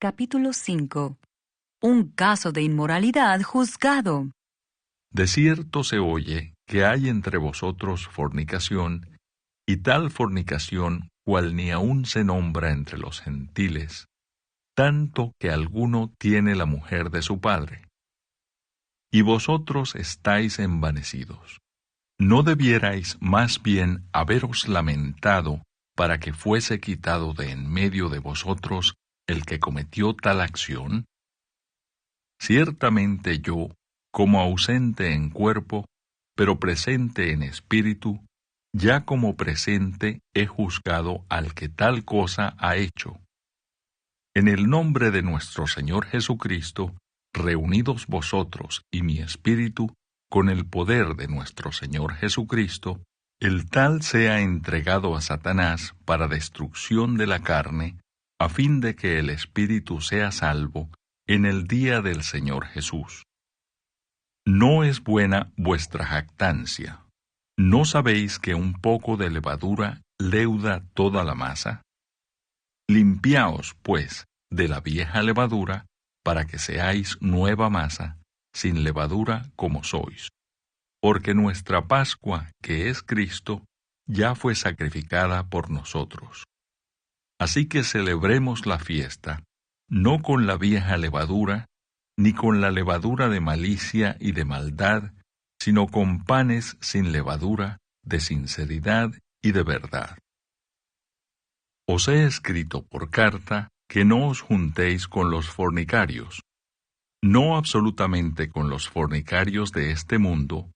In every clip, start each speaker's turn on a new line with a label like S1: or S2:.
S1: Capítulo 5. Un caso de inmoralidad juzgado.
S2: De cierto se oye que hay entre vosotros fornicación, y tal fornicación cual ni aun se nombra entre los gentiles, tanto que alguno tiene la mujer de su padre. Y vosotros estáis envanecidos. ¿No debierais más bien haberos lamentado para que fuese quitado de en medio de vosotros el que cometió tal acción? Ciertamente yo, como ausente en cuerpo, pero presente en espíritu, ya como presente he juzgado al que tal cosa ha hecho. En el nombre de nuestro Señor Jesucristo, reunidos vosotros y mi espíritu, con el poder de nuestro Señor Jesucristo, el tal sea entregado a Satanás para destrucción de la carne, a fin de que el espíritu sea salvo en el día del Señor Jesús. No es buena vuestra jactancia. ¿No sabéis que un poco de levadura leuda toda la masa? Limpiaos, pues, de la vieja levadura, para que seáis nueva masa, sin levadura como sois. Porque nuestra Pascua, que es Cristo, ya fue sacrificada por nosotros. Así que celebremos la fiesta, no con la vieja levadura, ni con la levadura de malicia y de maldad, sino con panes sin levadura, de sinceridad y de verdad. Os he escrito por carta que no os juntéis con los fornicarios, no absolutamente con los fornicarios de este mundo,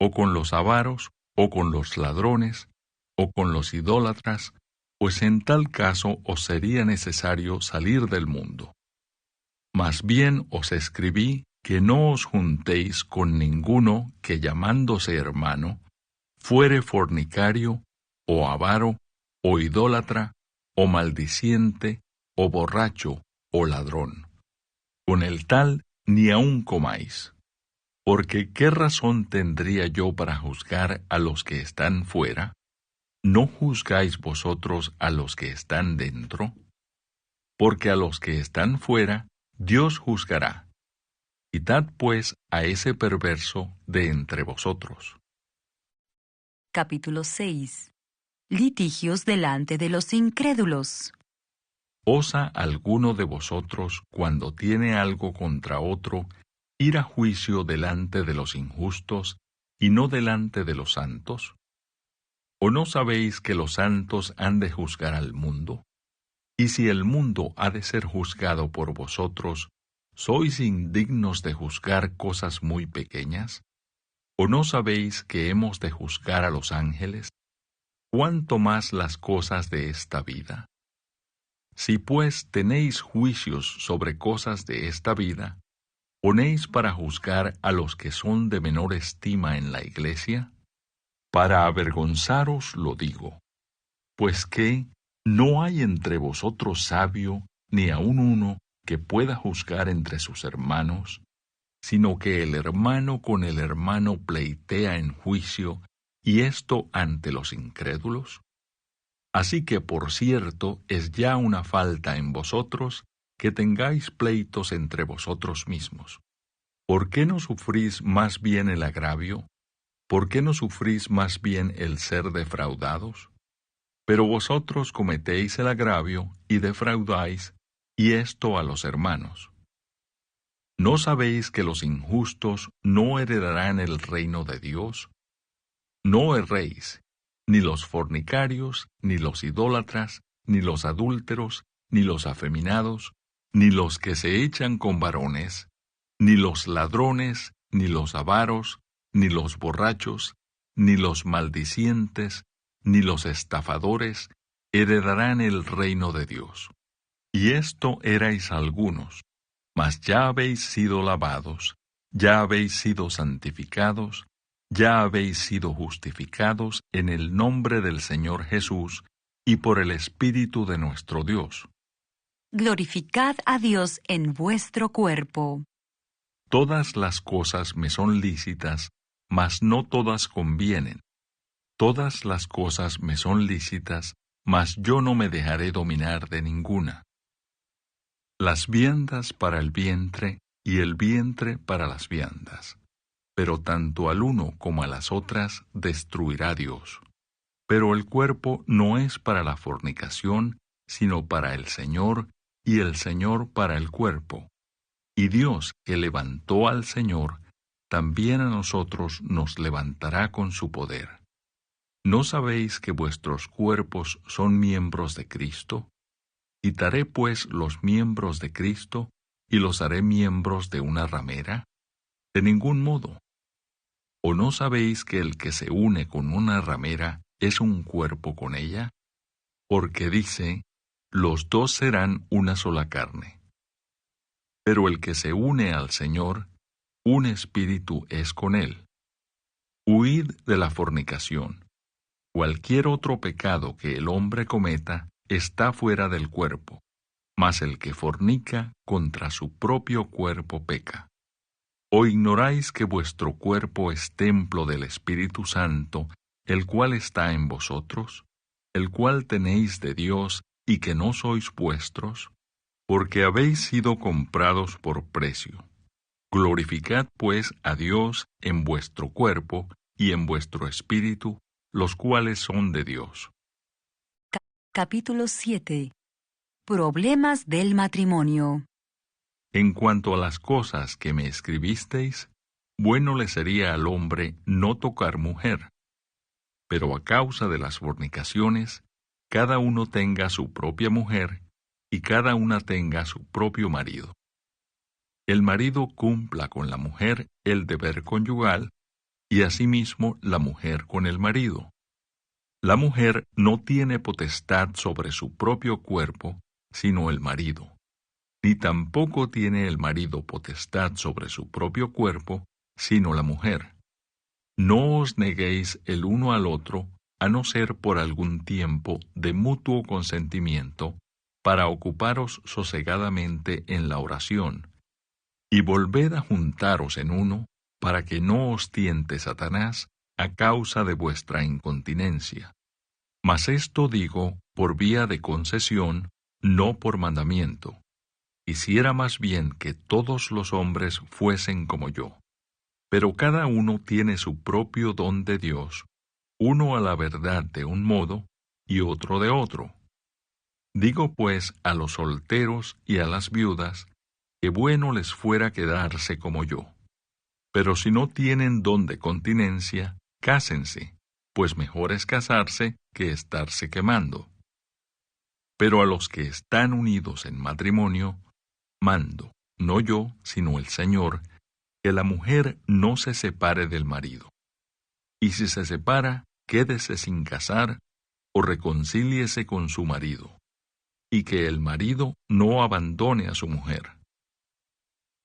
S2: o con los avaros, o con los ladrones, o con los idólatras, pues en tal caso os sería necesario salir del mundo. Más bien os escribí que no os juntéis con ninguno que llamándose hermano, fuere fornicario, o avaro, o idólatra, o maldiciente, o borracho, o ladrón. Con el tal ni aun comáis. Porque ¿qué razón tendría yo para juzgar a los que están fuera? ¿No juzgáis vosotros a los que están dentro? Porque a los que están fuera, Dios juzgará. Quitad pues a ese perverso de entre vosotros.
S1: Capítulo 6. Litigios delante de los incrédulos.
S2: ¿Osa alguno de vosotros, cuando tiene algo contra otro, ir a juicio delante de los injustos y no delante de los santos? ¿O no sabéis que los santos han de juzgar al mundo? Y si el mundo ha de ser juzgado por vosotros, ¿sois indignos de juzgar cosas muy pequeñas? ¿O no sabéis que hemos de juzgar a los ángeles? ¿Cuánto más las cosas de esta vida? Si pues tenéis juicios sobre cosas de esta vida, ¿ponéis para juzgar a los que son de menor estima en la iglesia? Para avergonzaros lo digo, pues que no hay entre vosotros sabio, ni aun uno que pueda juzgar entre sus hermanos, sino que el hermano con el hermano pleitea en juicio, y esto ante los incrédulos. Así que, por cierto, es ya una falta en vosotros que tengáis pleitos entre vosotros mismos. ¿Por qué no sufrís más bien el agravio? ¿Por qué no sufrís más bien el ser defraudados? Pero vosotros cometéis el agravio y defraudáis, y esto a los hermanos. ¿No sabéis que los injustos no heredarán el reino de Dios? No erréis, ni los fornicarios, ni los idólatras, ni los adúlteros, ni los afeminados, ni los que se echan con varones, ni los ladrones, ni los avaros, ni los borrachos, ni los maldicientes, ni los estafadores heredarán el reino de Dios. Y esto erais algunos, mas ya habéis sido lavados, ya habéis sido santificados, ya habéis sido justificados en el nombre del Señor Jesús y por el Espíritu de nuestro Dios.
S1: Glorificad a Dios en vuestro cuerpo.
S2: Todas las cosas me son lícitas, mas no todas convienen. Todas las cosas me son lícitas, mas yo no me dejaré dominar de ninguna. Las viandas para el vientre y el vientre para las viandas. Pero tanto al uno como a las otras destruirá Dios. Pero el cuerpo no es para la fornicación, sino para el Señor, y el Señor para el cuerpo. Y Dios, que levantó al Señor, también a nosotros nos levantará con su poder. ¿No sabéis que vuestros cuerpos son miembros de Cristo? ¿Quitaré pues los miembros de Cristo y los haré miembros de una ramera? De ningún modo. ¿O no sabéis que el que se une con una ramera es un cuerpo con ella? Porque dice, los dos serán una sola carne. Pero el que se une al Señor, un espíritu es con él. Huid de la fornicación. Cualquier otro pecado que el hombre cometa está fuera del cuerpo, mas el que fornica contra su propio cuerpo peca. ¿O ignoráis que vuestro cuerpo es templo del Espíritu Santo, el cual está en vosotros, el cual tenéis de Dios y que no sois vuestros? Porque habéis sido comprados por precio. Glorificad pues a Dios en vuestro cuerpo y en vuestro espíritu, los cuales son de Dios.
S1: Capítulo 7. Problemas del matrimonio.
S2: En cuanto a las cosas que me escribisteis, bueno le sería al hombre no tocar mujer. Pero a causa de las fornicaciones, cada uno tenga su propia mujer y cada una tenga su propio marido. El marido cumpla con la mujer el deber conyugal y asimismo la mujer con el marido. La mujer no tiene potestad sobre su propio cuerpo, sino el marido. Ni tampoco tiene el marido potestad sobre su propio cuerpo, sino la mujer. No os neguéis el uno al otro, a no ser por algún tiempo de mutuo consentimiento, para ocuparos sosegadamente en la oración, y volved a juntaros en uno, para que no os tiente Satanás a causa de vuestra incontinencia. Mas esto digo por vía de concesión, no por mandamiento. Quisiera más bien que todos los hombres fuesen como yo. Pero cada uno tiene su propio don de Dios, uno a la verdad de un modo y otro de otro. Digo pues a los solteros y a las viudas, que bueno les fuera quedarse como yo. Pero si no tienen don de continencia, cásense, pues mejor es casarse que estarse quemando. Pero a los que están unidos en matrimonio, mando, no yo, sino el Señor, que la mujer no se separe del marido. Y si se separa, quédese sin casar, o reconcíliese con su marido, y que el marido no abandone a su mujer.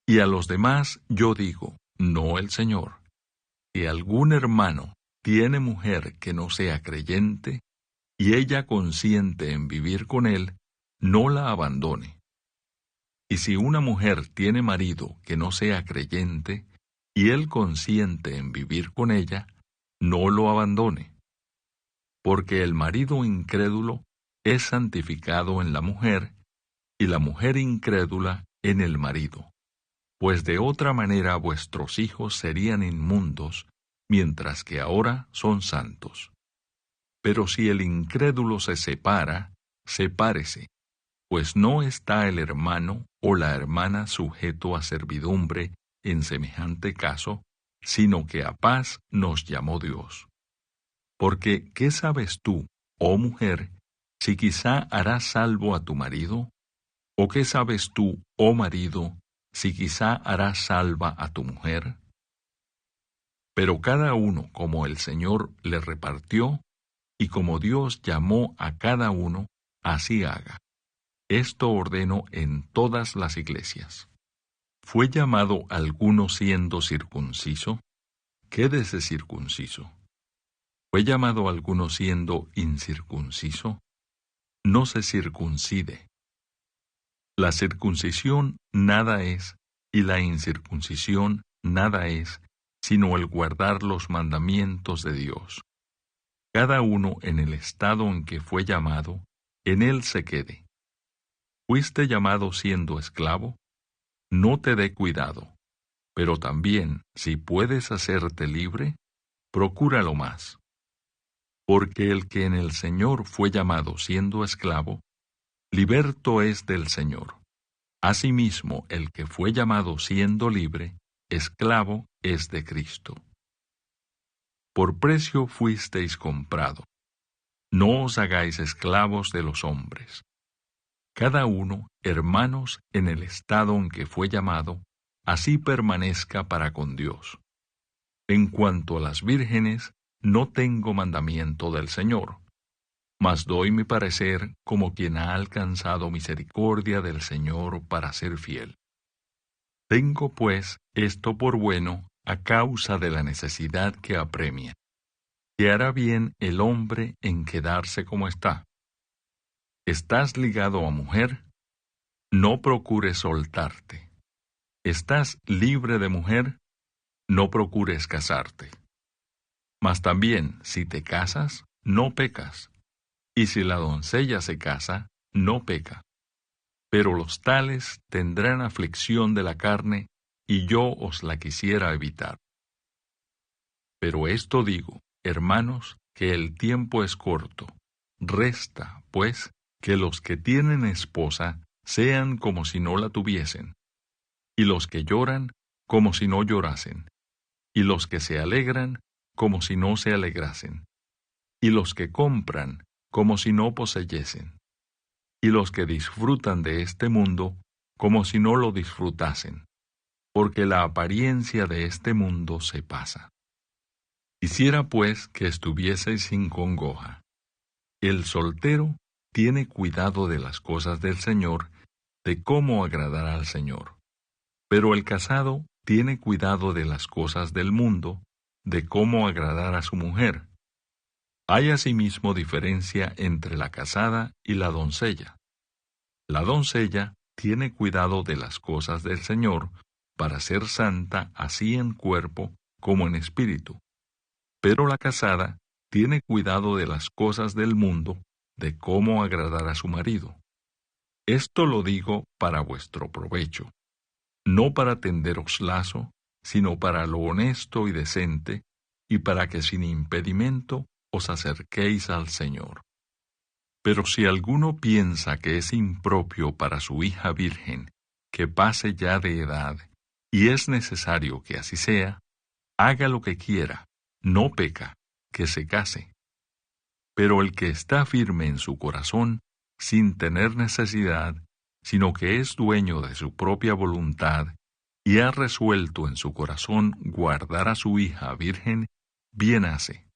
S2: Y a los demás yo digo, no el Señor, si algún hermano tiene mujer que no sea creyente, y ella consiente en vivir con él, no la abandone. Y si una mujer tiene marido que no sea creyente, y él consiente en vivir con ella, no lo abandone. Porque el marido incrédulo es santificado en la mujer, y la mujer incrédula en el marido. Pues de otra manera vuestros hijos serían inmundos, mientras que ahora son santos. Pero si el incrédulo se separa, sepárese, pues no está el hermano o la hermana sujeto a servidumbre en semejante caso, sino que a paz nos llamó Dios. Porque, ¿qué sabes tú, oh mujer, si quizá harás salvo a tu marido? ¿O qué sabes tú, oh marido, si quizá harás salva a tu mujer? Pero cada uno como el Señor le repartió, y como Dios llamó a cada uno, así haga. Esto ordeno en todas las iglesias. ¿Fue llamado alguno siendo circunciso? Quédese circunciso. ¿Fue llamado alguno siendo incircunciso? No se circuncide. La circuncisión nada es, y la incircuncisión nada es, sino el guardar los mandamientos de Dios. Cada uno en el estado en que fue llamado, en él se quede. fuiste llamado siendo esclavo, no te dé cuidado, pero también, si puedes hacerte libre, procúralo más. Porque el que en el Señor fue llamado siendo esclavo, liberto es del Señor. Asimismo, el que fue llamado siendo libre, esclavo es de Cristo. Por precio fuisteis comprado. No os hagáis esclavos de los hombres. Cada uno, hermanos, en el estado en que fue llamado, así permanezca para con Dios. En cuanto a las vírgenes, no tengo mandamiento del Señor, mas doy mi parecer como quien ha alcanzado misericordia del Señor para ser fiel. Tengo, pues, esto por bueno a causa de la necesidad que apremia, que hará bien el hombre en quedarse como está. ¿Estás ligado a mujer? No procures soltarte. ¿Estás libre de mujer? No procures casarte. Mas también, si te casas, no pecas. Y si la doncella se casa, no peca. Pero los tales tendrán aflicción de la carne, y yo os la quisiera evitar. Pero esto digo, hermanos, que el tiempo es corto. Resta, pues, que los que tienen esposa sean como si no la tuviesen, y los que lloran como si no llorasen, y los que se alegran como si no se alegrasen, y los que compran como si no poseyesen, y los que disfrutan de este mundo como si no lo disfrutasen, porque la apariencia de este mundo se pasa. Quisiera pues que estuvieseis sin congoja. El soltero tiene cuidado de las cosas del Señor, de cómo agradar al Señor. Pero el casado tiene cuidado de las cosas del mundo, de cómo agradar a su mujer. Hay asimismo diferencia entre la casada y la doncella. La doncella tiene cuidado de las cosas del Señor, para ser santa así en cuerpo como en espíritu. Pero la casada tiene cuidado de las cosas del mundo, de cómo agradar a su marido. Esto lo digo para vuestro provecho, no para tenderos lazo, sino para lo honesto y decente, y para que sin impedimento os acerquéis al Señor. Pero si alguno piensa que es impropio para su hija virgen, que pase ya de edad, y es necesario que así sea, haga lo que quiera, no peca, que se case. Pero el que está firme en su corazón, sin tener necesidad, sino que es dueño de su propia voluntad, y ha resuelto en su corazón guardar a su hija virgen, bien hace.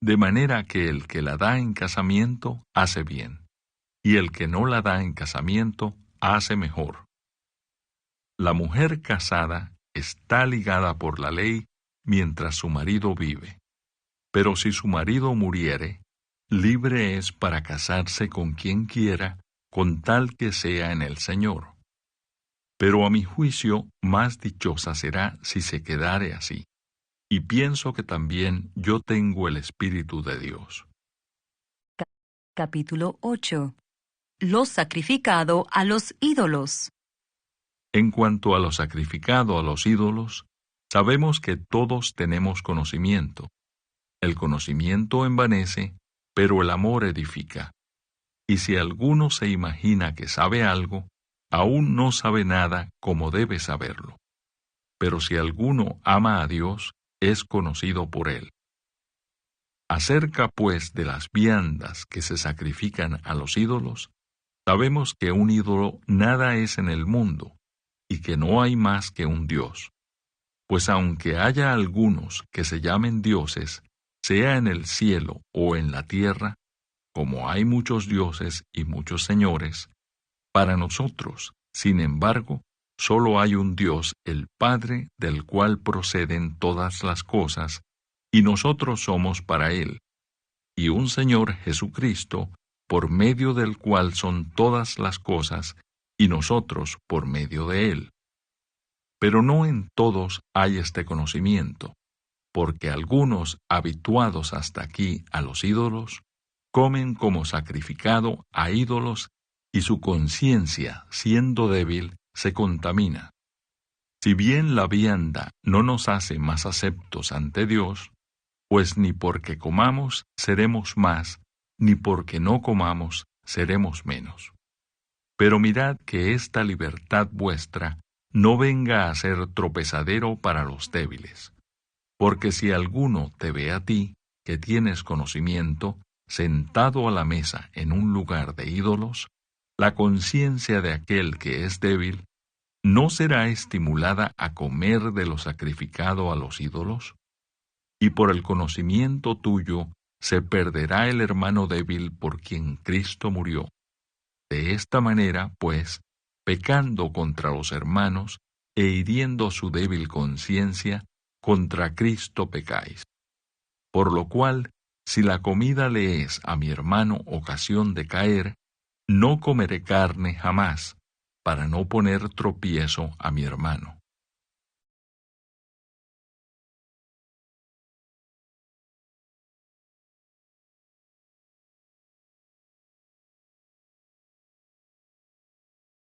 S2: De manera que el que la da en casamiento hace bien, y el que no la da en casamiento hace mejor. La mujer casada está ligada por la ley mientras su marido vive. Pero si su marido muriere, libre es para casarse con quien quiera, con tal que sea en el Señor. Pero a mi juicio, más dichosa será si se quedare así. Y pienso que también yo tengo el Espíritu de Dios.
S1: Capítulo 8. Lo sacrificado a los ídolos.
S2: En cuanto a lo sacrificado a los ídolos, sabemos que todos tenemos conocimiento. El conocimiento envanece, pero el amor edifica. Y si alguno se imagina que sabe algo, aún no sabe nada como debe saberlo. Pero si alguno ama a Dios, es conocido por él. Acerca, pues, de las viandas que se sacrifican a los ídolos, sabemos que un ídolo nada es en el mundo, y que no hay más que un Dios. Pues aunque haya algunos que se llamen dioses, sea en el cielo o en la tierra, como hay muchos dioses y muchos señores, para nosotros, sin embargo, solo hay un Dios, el Padre, del cual proceden todas las cosas, y nosotros somos para Él, y un Señor Jesucristo, por medio del cual son todas las cosas, y nosotros por medio de Él. Pero no en todos hay este conocimiento, porque algunos, habituados hasta aquí a los ídolos, comen como sacrificado a ídolos y su conciencia, siendo débil, se contamina. Si bien la vianda no nos hace más aceptos ante Dios, pues ni porque comamos seremos más, ni porque no comamos seremos menos. Pero mirad que esta libertad vuestra no venga a ser tropezadero para los débiles. Porque si alguno te ve a ti, que tienes conocimiento, sentado a la mesa en un lugar de ídolos, la conciencia de aquel que es débil ¿no será estimulada a comer de lo sacrificado a los ídolos? Y por el conocimiento tuyo se perderá el hermano débil por quien Cristo murió. De esta manera, pues, pecando contra los hermanos e hiriendo su débil conciencia, contra Cristo pecáis. Por lo cual, si la comida le es a mi hermano ocasión de caer, no comeré carne jamás, para no poner tropiezo a mi hermano.